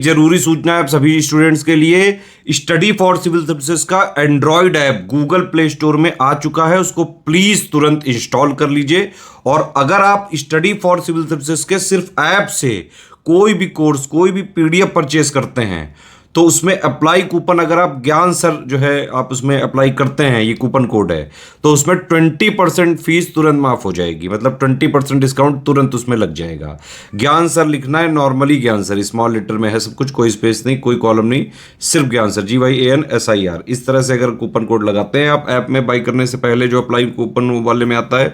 जरूरी सूचना है आप सभी स्टूडेंट्स के लिए। स्टडी फॉर सिविल सर्विसेज का Android app Google play store में आ चुका है, उसको प्लीज तुरंत इंस्टॉल कर लीजिए। और अगर आप स्टडी फॉर सिविल सर्विसेज के सिर्फ ऐप से कोई भी कोर्स, कोई भी पीडीएफ परचेस करते हैं तो उसमें अप्लाई कूपन, अगर आप ज्ञान सर जो है आप उसमें अप्लाई करते हैं, ये कूपन कोड है, तो उसमें 20% फीस तुरंत माफ हो जाएगी। मतलब 20% डिस्काउंट तुरंत उसमें लग जाएगा। ज्ञान सर लिखना है, नॉर्मली ज्ञान सर, स्मॉल लेटर में है सब कुछ, कोई स्पेस नहीं, कोई कॉलम नहीं, सिर्फ ज्ञान सर, GYANSIR। इस तरह से अगर कूपन कोड लगाते हैं आप ऐप में बाई करने से पहले, जो अप्लाई कूपन वाले में आता है,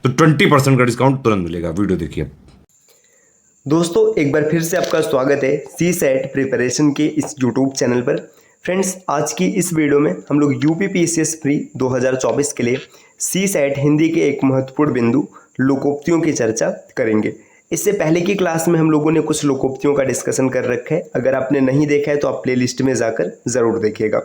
तो 20% का डिस्काउंट तुरंत मिलेगा। वीडियो देखिए। दोस्तों एक बार फिर से आपका स्वागत है सी सेट प्रिपरेशन के इस यूट्यूब चैनल पर। फ्रेंड्स, आज की इस वीडियो में हम लोग UPPSS प्री 2024 के लिए सी सेट हिंदी के एक महत्वपूर्ण बिंदु लोकोक्तियों की चर्चा करेंगे। इससे पहले की क्लास में हम लोगों ने कुछ लोकोक्तियों का डिस्कशन कर रखा है। अगर आपने नहीं देखा है तो आप प्ले लिस्ट में जाकर ज़रूर देखिएगा।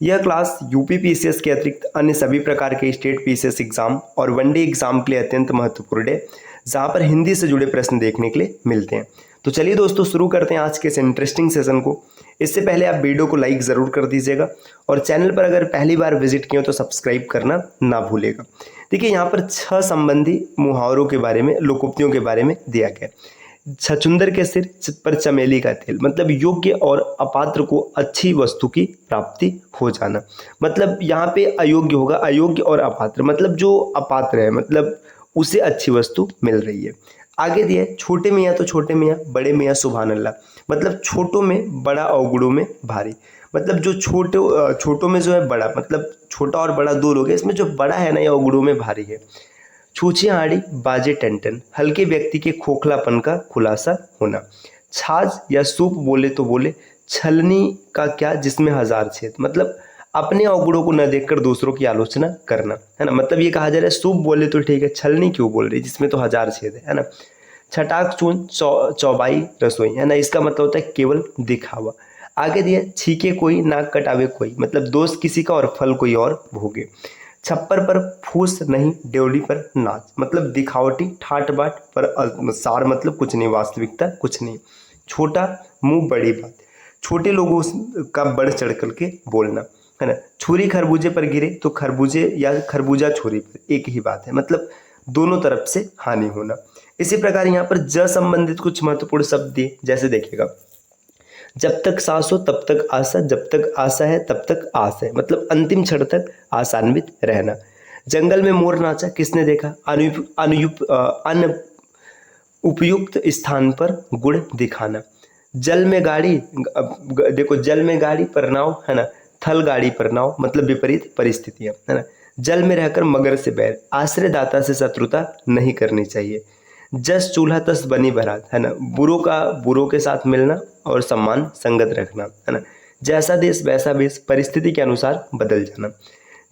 यह क्लास UPPSS के अतिरिक्त अन्य सभी प्रकार के स्टेट PCS एग्जाम और वनडे एग्जाम के लिए अत्यंत महत्वपूर्ण है, जहाँ पर हिंदी से जुड़े प्रश्न देखने के लिए मिलते हैं। तो चलिए दोस्तों, शुरू करते हैं आज के इस इंटरेस्टिंग सेशन को। इससे पहले आप वीडियो को लाइक ज़रूर कर दीजिएगा और चैनल पर अगर पहली बार विजिट किए हो तो सब्सक्राइब करना ना भूलेगा। देखिए, यहाँ पर 6 संबंधी मुहावरों के बारे में, लोकोक्तियों के बारे में दिया गया है। छछूंदर के सिर पर चमेली का तेल, मतलब योग्य और अपात्र को अच्छी वस्तु की प्राप्ति हो जाना। मतलब यहाँ पे अयोग्य होगा, अयोग्य और अपात्र, मतलब जो अपात्र है मतलब उसे अच्छी वस्तु मिल रही है। आगे दिया, छोटे मियाँ तो छोटे मियाँ, बड़े मियाँ सुभान अल्लाह, मतलब छोटों में बड़ा, अवगुणों में भारी। मतलब जो छोटों में जो है बड़ा, मतलब छोटा और बड़ा दूर हो गया, इसमें जो बड़ा है ना ये अवगुणों में भारी है। छूछी आड़ी बाजे टन, हल्के व्यक्ति के खोखलापन का खुलासा होना। छाछ या सूप बोले तो बोले, छलनी का क्या जिसमें हजार छेद, मतलब अपने अवगुणों को न देखकर दूसरों की आलोचना करना, है ना। मतलब ये कहा जा रहा है सूप बोले तो ठीक है, छलनी क्यों बोल रही जिसमें तो हजार छेद है ना। छटाक चून चौबाई रसोई, है ना, इसका मतलब होता है केवल दिखावा। आगे दिया, छीके कोई नाक कटावे कोई, मतलब दोस्त किसी का और फल कोई और भोगे। छप्पर पर फूस नहीं, ड्योली पर नाच, मतलब दिखावटी ठाट बाट पर सार, मतलब कुछ नहीं, वास्तविकता कुछ नहीं। छोटा मुंह बड़ी बात, छोटे लोगों का बढ़ चढ़ करके बोलना, है ना। छुरी खरबूजे पर गिरे तो खरबूजे या खरबूजा छुरी पर, एक ही बात है, मतलब दोनों तरफ से हानि होना। इसी प्रकार यहाँ पर ज संबंधित कुछ महत्वपूर्ण शब्द दिए, जैसे देखिएगा, जब तक सांस हो तब तक आशा, जब तक आशा है तब तक आस है, मतलब अंतिम क्षण तक आशान्वित रहना। जंगल में मोर नाचा किसने देखा, अन उपयुक्त स्थान पर गुण दिखाना। जल में गाड़ी, देखो जल में गाड़ी पर नाव, है ना, थल गाड़ी पर नाव, मतलब विपरीत परिस्थितियां, है ना। जल में रहकर मगर से बैर, आश्रयदाता से शत्रुता नहीं करनी चाहिए। जस चूल्हा तस बनी बारात, है ना, बुरों का बुरों के साथ मिलना और सम्मान संगत रखना, है ना। जैसा देश वैसा वेश, परिस्थिति के अनुसार बदल जाना।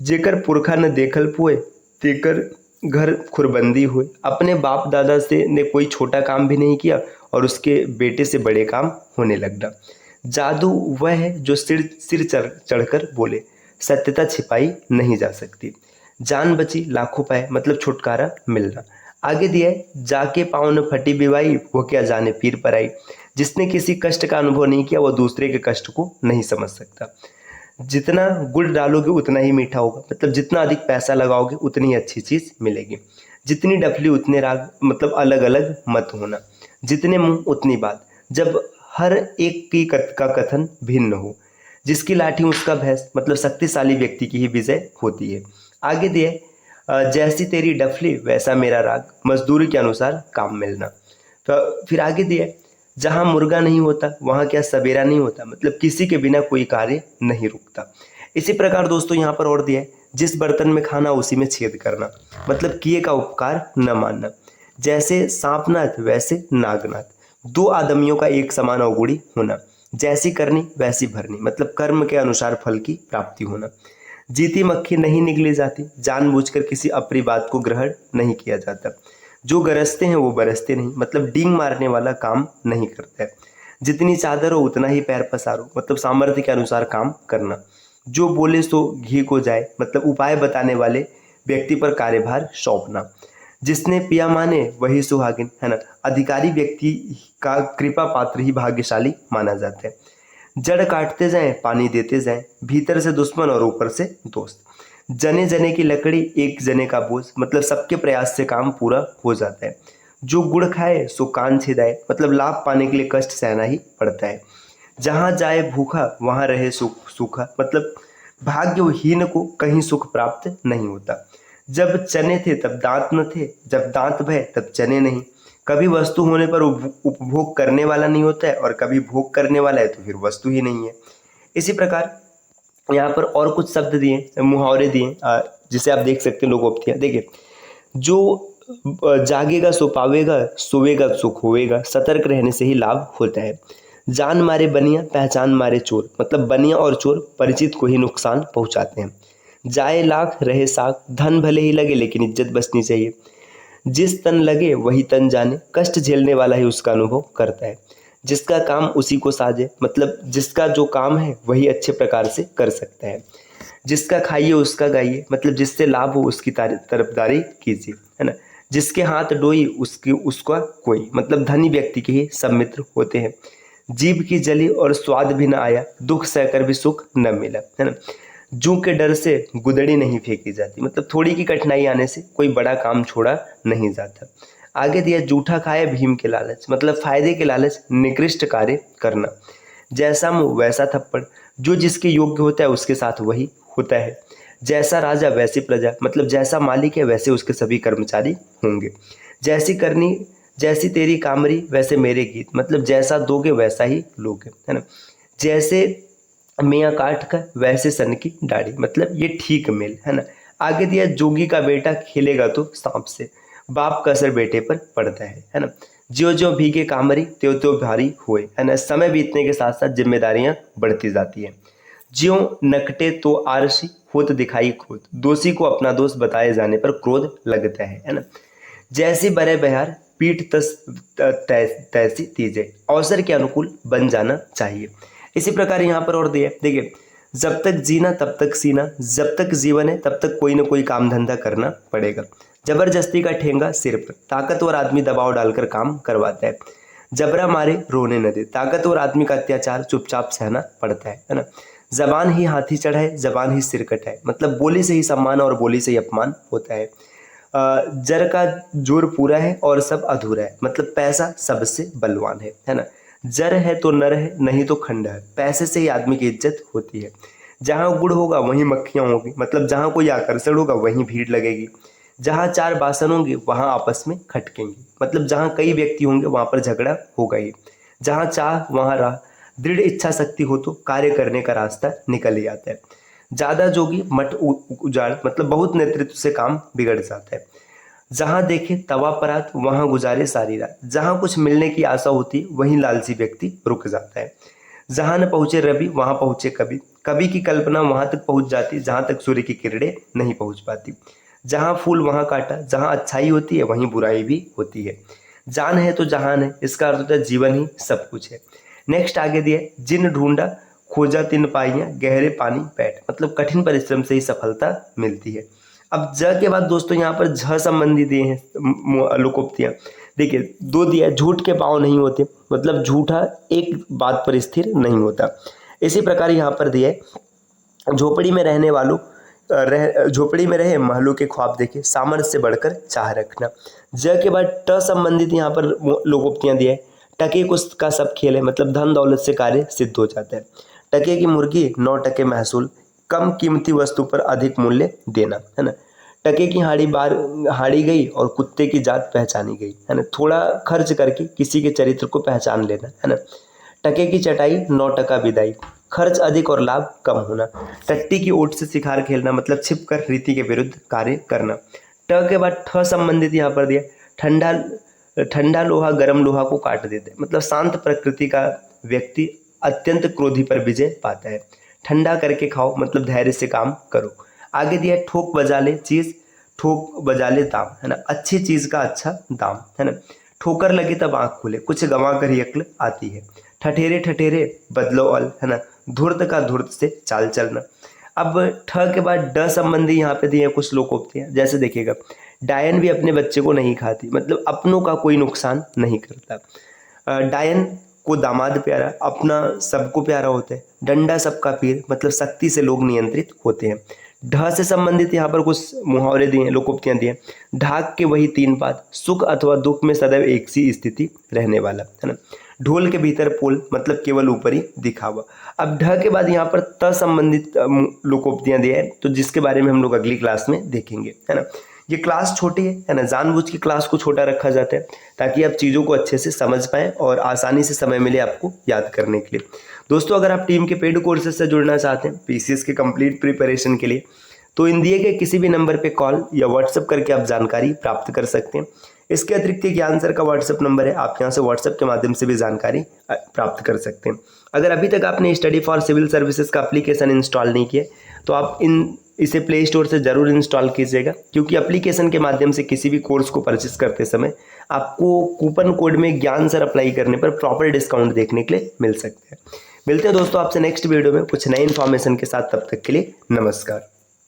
जेकर पुरखा न देखल पुए, तेकर घर खुरबंदी हुए, अपने बाप दादा से ने कोई छोटा काम भी नहीं किया और उसके बेटे से बड़े काम होने लगना। जादू वह है जो सिर सिर चढ़कर बोले, सत्यता छिपाई नहीं जा सकती। जान बची लाखों पाए, मतलब छुटकारा मिलना। आगे दिया है, जाके पाँव न फटी बिवाई, वो क्या जाने पीर पर आई। जिसने किसी कष्ट का अनुभव नहीं किया वो दूसरे के कष्ट को नहीं समझ सकता। जितना गुड़ डालोगे उतना ही मीठा होगा, मतलब जितना अधिक पैसा लगाओगे उतनी ही अच्छी चीज़ मिलेगी। जितनी डफली उतने राग, मतलब अलग अलग मत होना। जितने मुंह उतनी बात, जब हर एक की का कथन भिन्न हो। जिसकी लाठी उसका भैंस, मतलब शक्तिशाली व्यक्ति की ही विजय होती है। आगे दिए, जैसी तेरी डफली वैसा मेरा राग, मजदूरी के अनुसार काम मिलना। तो फिर आगे दिए, जहाँ मुर्गा नहीं होता वहाँ क्या सवेरा नहीं होता, मतलब किसी के बिना कोई कार्य नहीं रुकता। इसी प्रकार दोस्तों यहाँ पर और दिया है, जिस बर्तन में खाना उसी में छेद करना, मतलब किए का उपकार न मानना। जैसे सांपनाथ वैसे नागनाथ, दो आदमियों का एक समान अवगुणी होना। जैसी करनी वैसी भरनी, मतलब कर्म के अनुसार फल की प्राप्ति होना। जीती मक्खी नहीं निगली जाती, जानबूझकर किसी अप्रिय बात को ग्रहण नहीं किया जाता। जो गरजते हैं वो बरसते नहीं, मतलब डींग मारने वाला काम नहीं करता है। जितनी चादर हो उतना ही पैर पसारो, मतलब सामर्थ्य के अनुसार काम करना। जो बोले सो घी को जाए, मतलब उपाय बताने वाले व्यक्ति पर कार्यभार सौंपना। जिसने पिया माने वही सुहागिन, है ना। अधिकारी व्यक्ति का कृपा पात्र ही भाग्यशाली माना जाता है। जड़ काटते जाएं पानी देते जाएं, भीतर से दुश्मन और ऊपर से दोस्त। जने जने की लकड़ी एक जने का बोझ, मतलब सबके प्रयास से काम पूरा हो जाता है। जो गुड़ खाए सो कान छिदाए, मतलब लाभ पाने के लिए कष्ट सहना ही पड़ता है। जहाँ जाए भूखा वहाँ रहे सूखा, मतलब भाग्यहीन को कहीं सुख प्राप्त नहीं होता। जब चने थे तब दांत न थे, जब दांत भय तब चने नहीं। कभी वस्तु होने पर उपभोग करने वाला नहीं होता है, और कभी भोग करने वाला है तो फिर वस्तु ही नहीं है। इसी प्रकार यहाँ पर और कुछ शब्द दिए, मुहावरे दिए, जिसे आप देख सकते हैं लोकोक्तियाँ। देखिए, जो जागेगा सो पावेगा, सोएगा सुख होएगा, सतर्क रहने से ही लाभ होता है। जान मारे बनिया पहचान मारे चोर, मतलब बनिया और चोर परिचित को ही नुकसान पहुंचाते हैं। जाए लाख रहे साख, धन भले ही लगे लेकिन इज्जत बचनी चाहिए। जिस तन लगे वही तन जाने, कष्ट झेलने वाला ही उसका अनुभव करता है। जिसका काम उसी को साजे, मतलब जिसका जो काम है वही अच्छे प्रकार से कर सकता है। जिसका खाइए उसका गाइए, मतलब जिससे लाभ हो उसकी तरफदारी कीजिए, है ना। जिसके हाथ डोई उसका कोई, मतलब धनी व्यक्ति के ही सब मित्र होते हैं। जीभ की जली और स्वाद भी न आया, दुख सहकर भी सुख न मिला, है ना। जू के डर से गुदड़ी नहीं फेंकी जाती, मतलब थोड़ी की कठिनाई आने से कोई बड़ा काम छोड़ा नहीं जाता। आगे दिया, जूठा खाए भीम के लालच, मतलब फायदे के लालच निकृष्ट कार्य करना। जैसा मुंह वैसा थप्पड़, जो जिसके योग्य होता है उसके साथ वही होता है। जैसा राजा वैसी प्रजा, मतलब जैसा मालिक है वैसे उसके सभी कर्मचारी होंगे। जैसी करनी जैसी तेरी कामरी वैसे मेरे गीत, मतलब जैसा दोगे वैसा ही लोगे, है ना। जैसे मियाँ काठ का वैसे सन की दाढ़ी, मतलब ये ठीक मेल, है ना। आगे दिया, जोगी का बेटा खेलेगा तो सांप से, बाप का असर बेटे पर पड़ता है ना। ज्यो ज्यो भीगे कामरी त्यों त्यों भारी हुए, है ना। समय बीतने के साथ साथ जिम्मेदारियां बढ़ती जाती हैं। ज्यों नकटे तो आरसी होत दिखाई क्रोध, दोषी को अपना दोष बताए जाने पर क्रोध लगता है ना। जैसी बरे बहार पीठ तैसी तीजे, अवसर के अनुकूल बन जाना चाहिए। इसी प्रकार यहाँ पर और दिया, देखिए, जब तक जीना तब तक सीना, जब तक जीवन है तब तक कोई ना कोई काम धंधा करना पड़ेगा। जबरदस्ती का ठेंगा सिर पर, ताकतवर आदमी दबाव डालकर काम करवाता है। जबरा मारे रोने न दे, ताकतवर आदमी का अत्याचार चुपचाप सहना पड़ता है ना। जबान ही हाथी चढ़ाए जबान ही सिर कटाए, मतलब बोली से ही सम्मान और बोली से ही अपमान होता है। जर का जोर पूरा है और सब अधूरा है, मतलब पैसा सबसे बलवान है ना। जर है तो नर है, नहीं तो खंड है, पैसे से ही आदमी की इज्जत होती है। जहाँ गुड़ होगा वहीं मक्खियाँ होंगी, मतलब जहाँ कोई आकर्षण होगा वहीं भीड़ लगेगी। जहाँ चार बासन होंगे वहाँ आपस में खटकेंगे, मतलब जहाँ कई व्यक्ति होंगे वहाँ पर झगड़ा होगा ही। जहाँ चाह वहाँ राह, दृढ़ इच्छा शक्ति हो तो कार्य करने का रास्ता निकल ही आता है। ज्यादा जोगी मठ उजाड़, मतलब बहुत नेतृत्व से काम बिगड़ जाता है। जहां देखे तवा परात वहां गुजारे सारी रात, जहां कुछ मिलने की आशा होती है वहीं लालची व्यक्ति रुक जाता है। जहां न पहुंचे रवि वहां पहुंचे कवि, कवि की कल्पना वहां तक पहुंच जाती जहां तक सूर्य की किरणें नहीं पहुंच पाती। जहां फूल वहां काटा, जहां अच्छाई होती है वहीं बुराई भी होती है। जान है तो जहान है, इसका अर्थ होता है जीवन ही सब कुछ है। नेक्स्ट आगे दिया, जिन ढूंढा खोजा तिन पाइयां गहरे पानी बैठ, मतलब कठिन परिश्रम से ही सफलता मिलती है। अब ज के बाद दोस्तों यहाँ पर झ संबंधी दिए हैं लोकोक्तियां। देखिए, दो दिया, झूठ के पांव नहीं होते, मतलब झूठा एक बात पर स्थिर नहीं होता। इसी प्रकार यहाँ पर दिया है, झोपड़ी में रहने वालों झोपड़ी में रहे महलों के ख्वाब देखे, सामर्थ्य से बढ़कर चाह रखना। ज के बाद ट संबंधित यहाँ पर लोकोक्तियां दिया है। टके कुछ का सब खेल है, मतलब धन दौलत से कार्य सिद्ध हो जाता है। टके की मुर्गी 9 टके महसूल, कम कीमती वस्तु पर अधिक मूल्य देना, है ना। टके की हाड़ी गई और कुत्ते की जात पहचानी गई, है ना। थोड़ा खर्च करके किसी के चरित्र को पहचान लेना, है ना। टके की चटाई 9 टका विदाई, खर्च अधिक और लाभ कम होना। टट्टी की ओट से शिकार खेलना, मतलब छिप कर रीति के विरुद्ध कार्य करना। ट के बाद ठ संबंधित यहाँ पर दिया, ठंडा लोहा गर्म लोहा को काट देता है, मतलब शांत प्रकृति का व्यक्ति अत्यंत क्रोधी पर विजय पाता है। ठंडा करके खाओ, मतलब धैर्य से काम करो। आगे दिया, ठोक बजा ले चीज ठोक बजा ले दाम, है ना। अच्छी चीज का अच्छा दाम, है ना। ठोकर लगे तब आंख खुले, कुछ गंवा कर ही अक्ल आती है। ठठेरे ठठेरे बदलो अल, है ना। धूर्त का धूर्त से चाल चलना। अब ठ के बाद ड संबंधी यहाँ पे दिए कुछ लोकोक्तियां, जैसे देखिएगा, डायन भी अपने बच्चे को नहीं खाती, मतलब अपनों का कोई नुकसान नहीं करता। डायन को दामाद प्यारा, अपना सबको प्यारा होता है। डंडा सबका पीर, मतलब शक्ति से लोग नियंत्रित होते हैं। ढ से संबंधित यहाँ पर कुछ मुहावरे दिए हैं, लोकोक्तियाँ दी हैं। ढाक के वही तीन पात, सुख अथवा दुख में सदैव एक सी स्थिति रहने वाला, है ना। ढोल के भीतर पोल, मतलब केवल ऊपरी दिखावा। अब ढ के बाद यहाँ पर त संबंधित लोकोक्तियाँ दी है, तो जिसके बारे में हम लोग अगली क्लास में देखेंगे, है ना। ये क्लास छोटी है ना, जानबूझ के क्लास को छोटा रखा जाता है ताकि आप चीज़ों को अच्छे से समझ पाएँ और आसानी से समय मिले आपको याद करने के लिए। दोस्तों, अगर आप टीम के पेड कोर्सेज से जुड़ना चाहते हैं पीसीएस के कंप्लीट प्रिपरेशन के लिए, तो इन दिए गए किसी भी नंबर पे कॉल या व्हाट्सएप करके आप जानकारी प्राप्त कर सकते हैं। इसके अतिरिक्त ज्ञान सर का व्हाट्सएप नंबर है, आप यहाँ से व्हाट्सएप के माध्यम से भी जानकारी प्राप्त कर सकते हैं। अगर अभी तक आपने स्टडी फॉर सिविल सर्विसेज का एप्लीकेशन इंस्टॉल नहीं किया तो आप इसे प्ले स्टोर से ज़रूर इंस्टॉल कीजिएगा, क्योंकि एप्लीकेशन के माध्यम से किसी भी कोर्स को परचेस करते समय आपको कूपन कोड में ज्ञान सर अप्लाई करने पर प्रॉपर डिस्काउंट देखने के लिए मिल सकते हैं। मिलते हैं दोस्तों आपसे नेक्स्ट वीडियो में कुछ नई इन्फॉर्मेशन के साथ, तब तक के लिए नमस्कार।